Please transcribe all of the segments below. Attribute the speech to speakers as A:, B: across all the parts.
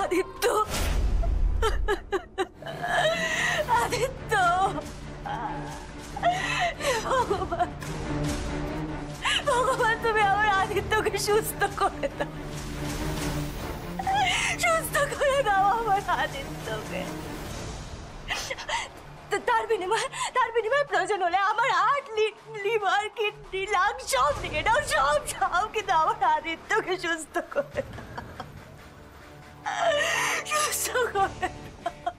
A: আদিত্য, আদিত্য, ভগবান, ভগবান তুমি আমার আদিত্যকে সুস্থ করে দাও, সুস্থ করে দাও আমার আদিত্যকে। তার বিনিময়ে প্রয়োজন হলে আমার হার্ট, লিভার, কিডনি, লাং সব দিয়ে দাও, সব সব, কিন্তু আমার আদিত্যকে সুস্থ করে দাও, সুস্থ করে দাও।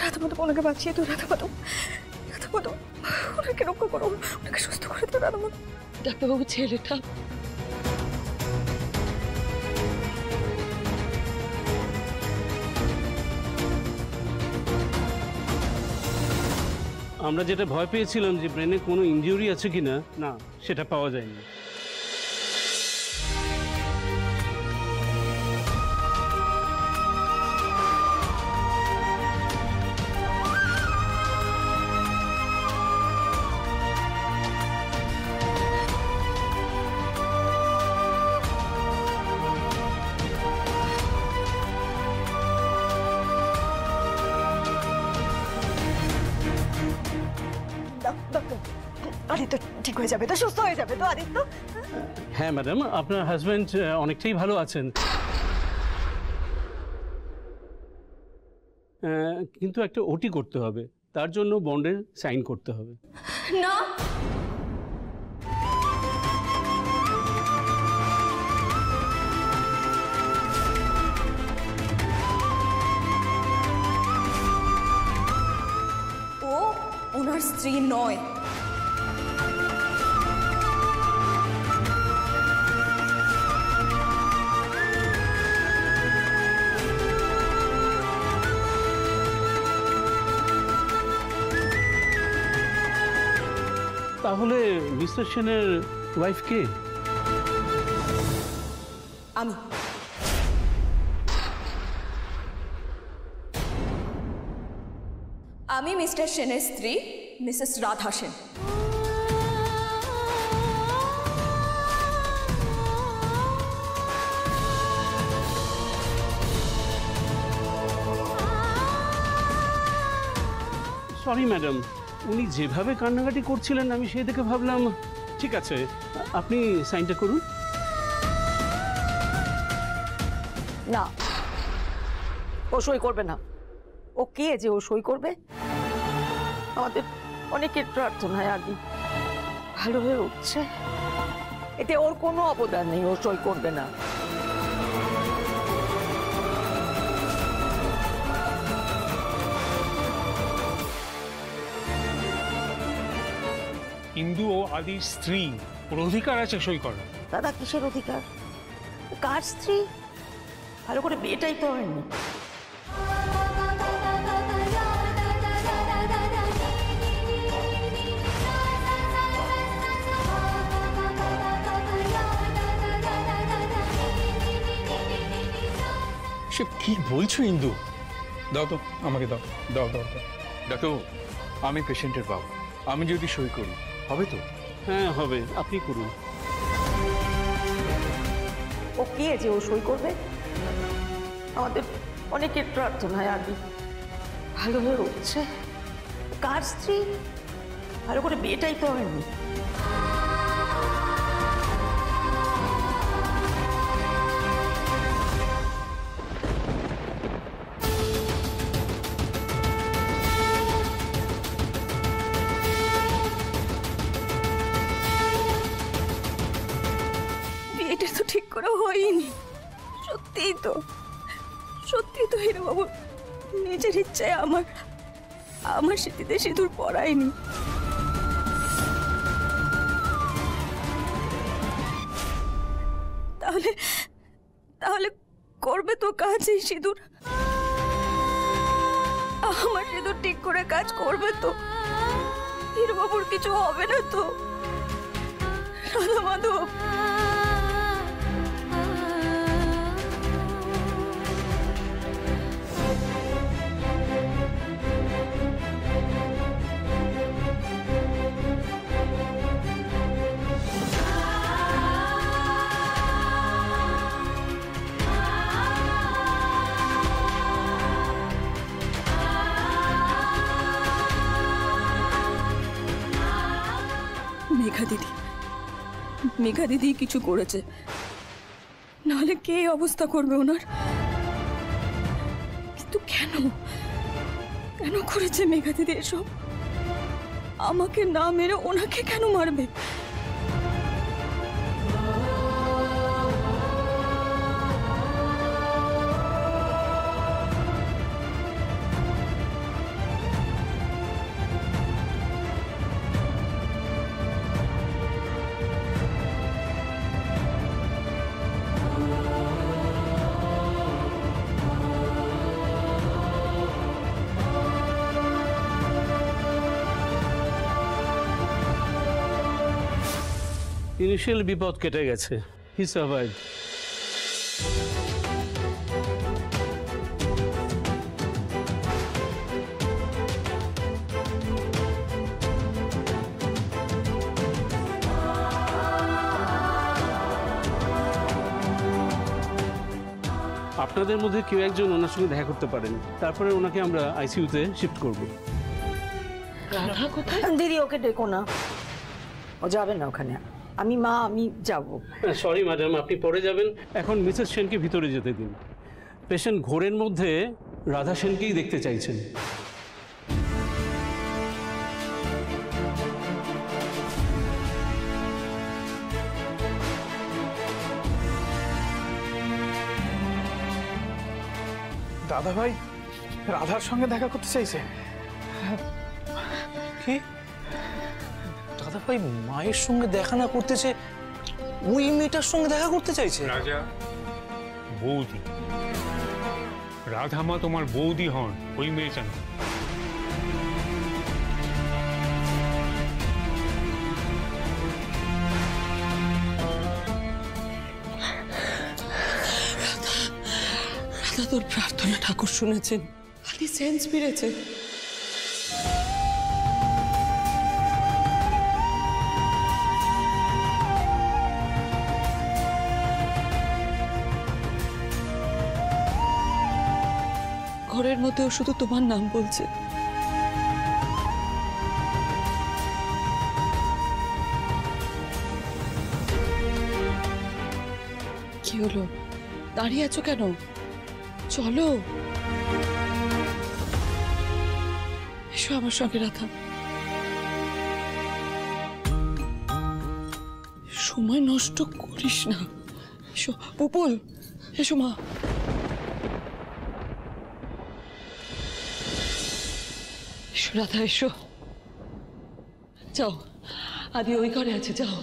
A: রাধামাধব, ওনাকে বাঁচিয়ে তো, রাধামাধব, রাধামাধব, ওনাকে রক্ষা করো, ওনাকে সুস্থ করে দাও রাধামাধব। ডাক্তারবাবু, ছেলেটা
B: আমরা যেটা ভয় পেয়েছিলাম যে ব্রেনে কোনো ইনজুরি আছে কিনা, না সেটা পাওয়া যায়নি।
A: আদিত্য ঠিক হয়ে যাবে তো, সুস্থ হয়ে যাবে তো আদিত্য?
B: হ্যাঁ ম্যাডাম, আপনার হাজব্যান্ড অনেকটাই ভালো আছেন, কিন্তু একটা ওটি করতে হবে, তার জন্য বন্ডের সাইন করতে হবে।
A: না, ও ওনার স্ত্রী নয়।
B: তাহলে মিস্টার সেনের ওয়াইফ কে?
A: আমি। আমি মিস্টার সেনের স্ত্রী, Mrs Radha Sen.
B: Sorry madam, উনি যেভাবে কান্নাকাটি করছিলেন আমি সেই দেখে ভাবলাম ঠিক আছে, আপনি সাইনটা করুন।
A: না, ও সই করবে না। ও কে যে ও সই করবে? আমাদের অনেকের প্রার্থনায় আগে ভালো হয়ে উঠছে, এতে ওর কোনো অবদান নেই, ও সই করবে না।
C: ইন্দু ও আদির স্ত্রী, ওর অধিকার আছে সই করা।
A: দাদা, কিসের অধিকার? কার স্ত্রী? ভালো করে বিয়েটাই তো হয়নি।
C: সে কি বলছো ইন্দু? দাও তো, আমাকে দাও, দাও দাও দাও।
D: ডাক্তারবাবু, আমি পেশেন্টের বাবা, আমি যদি সই করি হবে তো?
B: হ্যাঁ হবে, আপনি করুন।
A: ও কে যে ও সই করবে? আমাদের অনেকের প্রার্থনায় আগে ভালো হয়ে উঠছে। কার স্ত্রী? ভালো করে বিয়েটাই তো হয়নি। বিয়েটা তো ঠিক করে হয়নি। সত্যিই তো, সত্যি তো হীরাবাবু নিজের ইচ্ছায় আমার স্মৃতিতে সিঁদুর পরায়নি। তাহলে তাহলে করবে তো কাজ এই সিঁদুর? আমার সিঁদুর ঠিক করে কাজ করবে তো? হীরাবাবুর কিছু হবে না তো? রাধামাধব,
E: মেঘা দিদি কিছু করেছে, নাহলে কে এই অবস্থা করবে ওনার? কিন্তু কেন কেন করেছে মেঘা দিদি এসব? আমাকে না মেরে ওনাকে কেন মারবে?
B: ইনিশিয়াল বিপদ কেটে গেছে, হি সার্ভাইভ। আপনাদের মধ্যে কেউ একজন ওনার সঙ্গে দেখা করতে পারেন, তারপরে ওনাকে আমরা আইসিইউতে শিফট করব।
E: রাধা কোথায়?
A: দিদি ওকে ডেকো না, ও যাবে না ওখানে। আমি যাব।
B: সরি ম্যাডাম, আপনি পরে যাবেন। এখন মিসেস সেনকে ভিতরে যেতে দিন। পেশেন্ট ঘোরের মধ্যে রাধা সেনকেই দেখতে চাইছেন।
C: দাদা ভাই রাধার সঙ্গে দেখা করতে চাইছে?
F: কি দাদা ভাই মায়ের সঙ্গে দেখা না করতেছে, ওই মেয়েটার সঙ্গে দেখা করতে চাইছে?
G: রাজা, বৌদি, রাধামা তোমার বৌদি হন, ওই মেয়েটা না।
E: রাধা তোর প্রার্থনা ঠাকুর শুনেছেন, খালি সেন্স ফিরেছে। ঘরের মধ্যেও শুধু তোমার নাম বলছে। কি হলো, দাঁড়িয়ে আছো কেন? চলো, এসো আমার সঙ্গে রাধা। সময় নষ্ট করিস না, এসো। পুপুল, এসো মা। এসো রাধা, এসো। যাও, আদি ওই ঘরে আছে, যাও।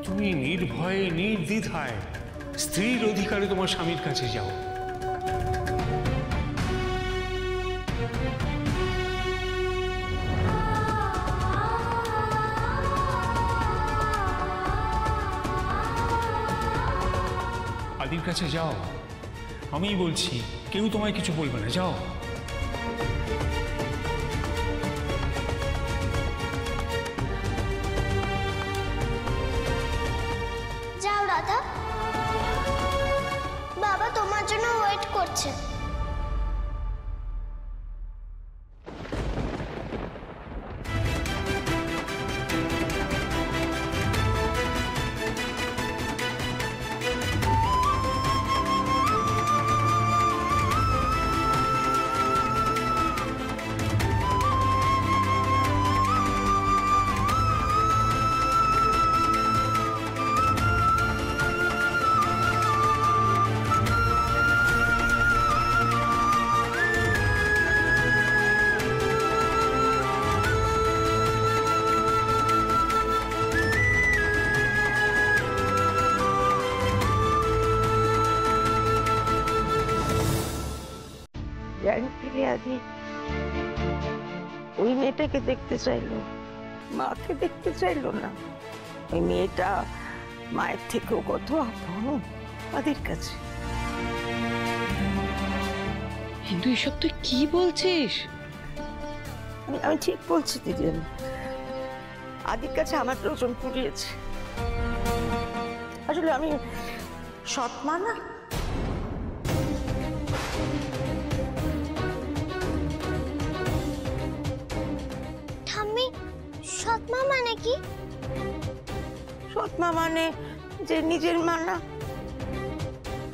G: তুমি নির্ভয়ে নির্দ্বিধায় স্ত্রীর অধিকারে তোমার স্বামীর কাছে যাও। আদির কাছে যাও, আমি বলছি, কেউ তোমায় কিছু বলবে না, যাও।
H: যাও রাধা, বাবা তোমার জন্য ওয়েট করছে।
A: আদি ওই মেয়েটাকে দেখতে চাইলো, মাকে দেখতে চাইলো না। ওই মেয়েটা মায়ের থেকেও কত আপন আদির কাছে।
E: কিন্তু এসব তুই কি বলছিস?
A: আমি ঠিক বলছি দিদি। আদির কাছে আমার প্রয়োজন পুড়িয়েছে। আসলে আমি সৎ মা না।
H: ঠাম্মি, সৎ মা মানে কি?
A: সৎ মা মানে যে নিজের মা না।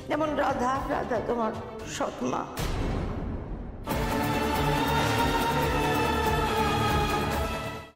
A: যেমন রাধা তোমার সৎ মা।